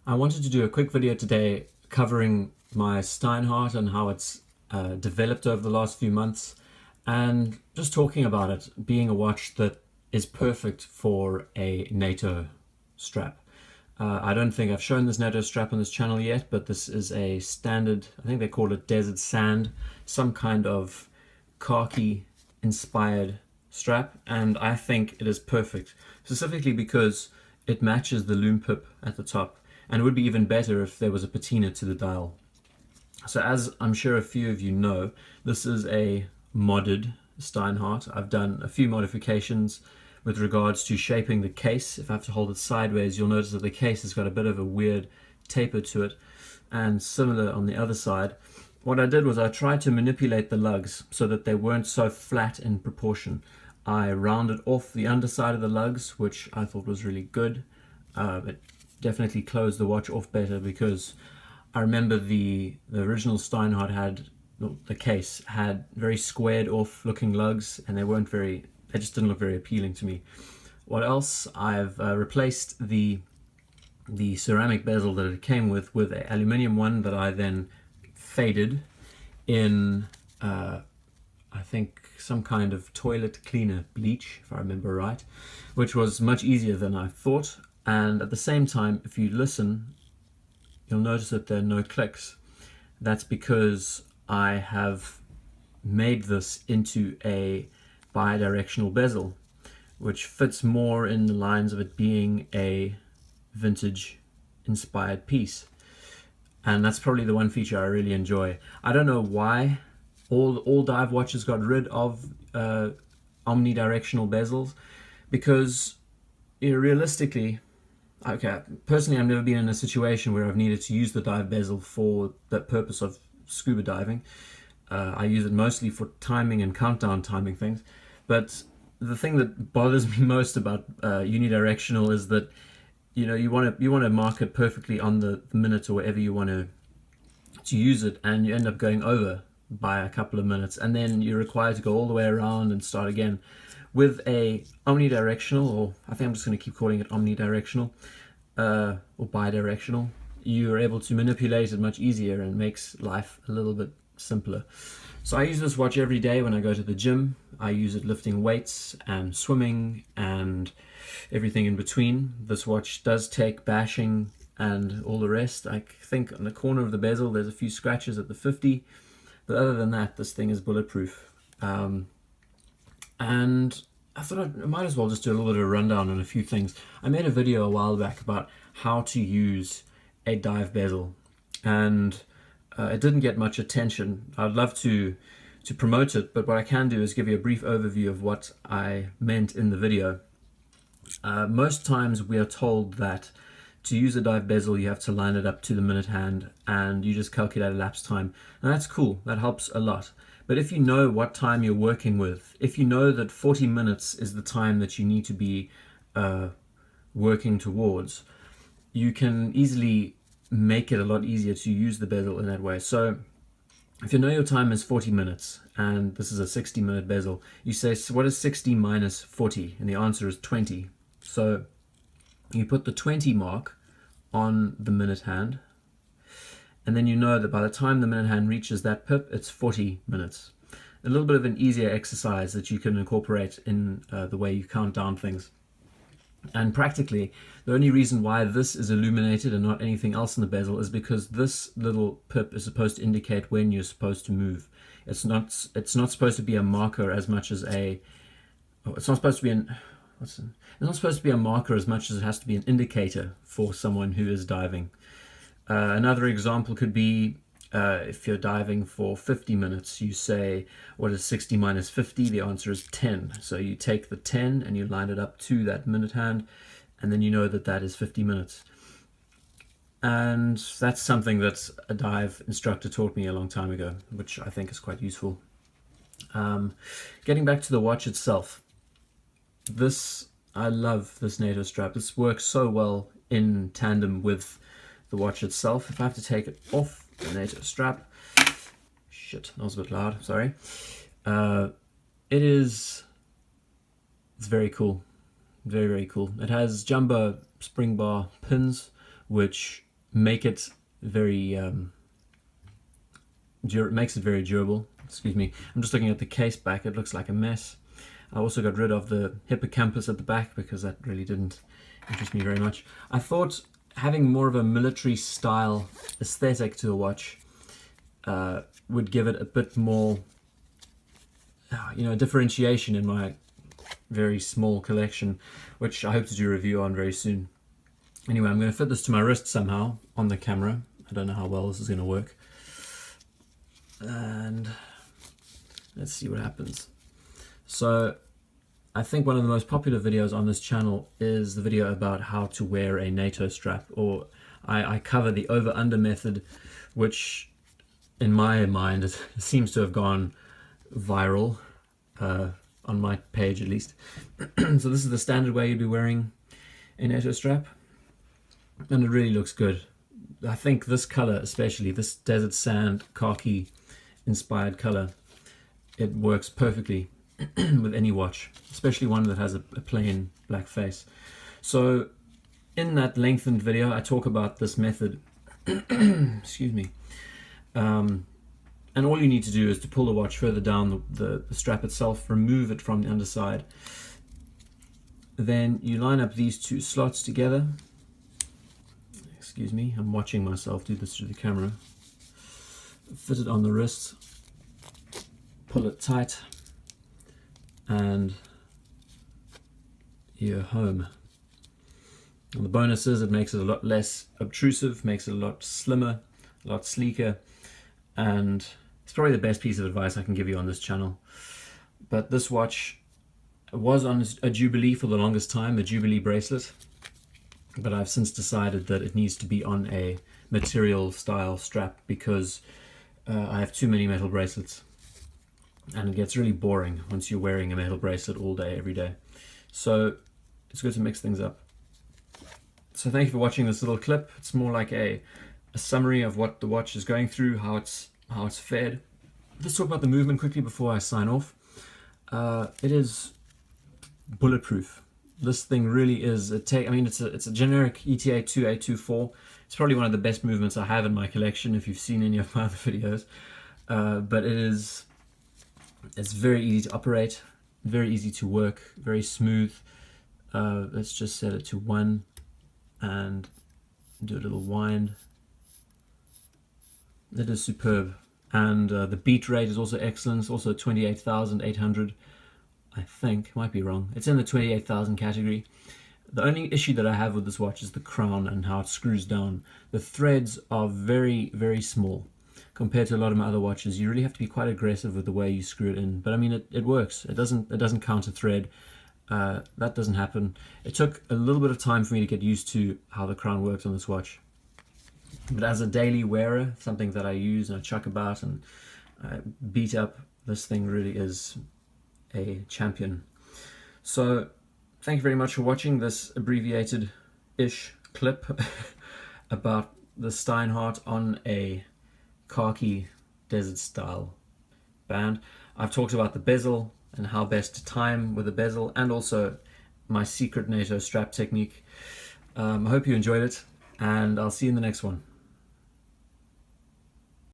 I wanted to do a quick video today covering my Steinhart and how it's developed over the last few months, and just talking about it being a watch that is perfect for a NATO strap. I don't think I've shown this NATO strap on this channel yet, but this is a standard, I think they call it desert sand, some kind of khaki inspired strap, and I think it is perfect, specifically because it matches the loom pip at the top, and it would be even better if there was a patina to the dial. So as I'm sure a few of you know, this is a modded Steinhart. I've done a few modifications with regards to shaping the case. If I have to hold it sideways, you'll notice that the case has got a bit of a weird taper to it, and similar on the other side. What I did was I tried to manipulate the lugs so that they weren't so flat in proportion. I rounded off the underside of the lugs, which I thought was really good. It definitely closed the watch off better, because I remember the original Steinhart the case had very squared off looking lugs, and they just didn't look very appealing to me. What else? I've replaced the ceramic bezel that it came with an aluminium one that I then faded in I think some kind of toilet cleaner bleach, if I remember right, which was much easier than I thought. And at the same time, if you listen, you'll notice that there are no clicks. That's because I have made this into a bi-directional bezel, which fits more in the lines of it being a vintage inspired piece. And that's probably the one feature I really enjoy. I don't know why all dive watches got rid of omnidirectional bezels, because realistically, okay, personally I've never been in a situation where I've needed to use the dive bezel for the purpose of scuba diving. I use it mostly for timing and countdown timing things. But the thing that bothers me most about unidirectional is that you want to mark it perfectly on the minute or wherever you want to use it, and you end up going over by a couple of minutes, and then you're required to go all the way around and start again. With a omnidirectional, or I think I'm just going to keep calling it omnidirectional or bidirectional, you're able to manipulate it much easier and makes life a little bit simpler. So I use this watch every day when I go to the gym. I use it lifting weights and swimming and everything in between. This watch does take bashing and all the rest. I think on the corner of the bezel there's a few scratches at the 50, but other than that, this thing is bulletproof. And I thought I might as well just do a little bit of a rundown on a few things. I made a video a while back about how to use a dive bezel, and it didn't get much attention. I'd love to promote it, but what I can do is give you a brief overview of what I meant in the video. Most times we are told that to use a dive bezel you have to line it up to the minute hand, and you just calculate elapsed time. And that's cool, that helps a lot. But if you know what time you're working with, if you know that 40 minutes is the time that you need to be working towards, you can easily make it a lot easier to use the bezel in that way. So if you know your time is 40 minutes and this is a 60-minute bezel, you say, so what is 60 minus 40? And the answer is 20. So you put the 20 mark on the minute hand, and then you know that by the time the minute hand reaches that pip, it's 40 minutes. A little bit of an easier exercise that you can incorporate in the way you count down things. And practically, the only reason why this is illuminated and not anything else in the bezel is because this little pip is supposed to indicate when you're supposed to move. It's not supposed to be a marker as much as it's not supposed to be a marker as much as it has to be an indicator for someone who is diving. Another example could be if you're diving for 50 minutes, you say, what is 60 minus 50? The answer is 10. So you take the 10 and you line it up to that minute hand, and then you know that that is 50 minutes. And that's something that a dive instructor taught me a long time ago, which I think is quite useful. Getting back to the watch itself, I love this NATO strap. This works so well in tandem with the watch itself. If I have to take it off the NATO strap, shit, that was a bit loud, sorry. It's very cool, very, very cool. It has jumbo spring bar pins, which make it very makes it very durable. Excuse me. I'm just looking at the case back. It looks like a mess. I also got rid of the hippocampus at the back because that really didn't interest me very much. I thought having more of a military style aesthetic to a watch would give it a bit more, differentiation in my very small collection, which I hope to do a review on very soon. Anyway, I'm going to fit this to my wrist somehow on the camera. I don't know how well this is going to work. And let's see what happens. So I think one of the most popular videos on this channel is the video about how to wear a NATO strap, or I cover the over-under method, which in my mind it seems to have gone viral, on my page at least. So this is the standard way you'd be wearing a NATO strap, and it really looks good. I think this color, especially this desert sand khaki inspired color, it works perfectly with any watch, especially one that has a plain black face. So in that lengthened video I talk about this method. Excuse me. And all you need to do is to pull the watch further down the strap itself, remove it from the underside. Then you line up these two slots together. Excuse me, I'm watching myself do this through the camera. Fit it on the wrist, pull it tight, and you're home. And the bonus is it makes it a lot less obtrusive, makes it a lot slimmer, a lot sleeker, and it's probably the best piece of advice I can give you on this channel. But this watch was on a Jubilee for the longest time, a Jubilee bracelet, but I've since decided that it needs to be on a material style strap because I have too many metal bracelets, and it gets really boring once you're wearing a metal bracelet all day, every day. So it's good to mix things up. So thank you for watching this little clip. It's more like a summary of what the watch is going through, how it's fared. Let's talk about the movement quickly before I sign off. It is bulletproof. This thing really is it's a generic ETA 2824. It's probably one of the best movements I have in my collection if you've seen any of my other videos. But it's very easy to operate, very easy to work, very smooth. Let's just set it to 1 and do a little wind. It is superb, and the beat rate is also excellent. It's also 28,800, I think. Might be wrong. It's in the 28,000 category. The only issue that I have with this watch is the crown and how it screws down. The threads are very, very small compared to a lot of my other watches. You really have to be quite aggressive with the way you screw it in. But I mean, it works. It doesn't count a thread. That doesn't happen. It took a little bit of time for me to get used to how the crown works on this watch. But as a daily wearer, something that I use and I chuck about and I beat up, this thing really is a champion. So thank you very much for watching this abbreviated-ish clip about the Steinhart on a khaki desert style band. I've talked about the bezel and how best to time with the bezel, and also my secret NATO strap technique. I hope you enjoyed it, and I'll see you in the next one.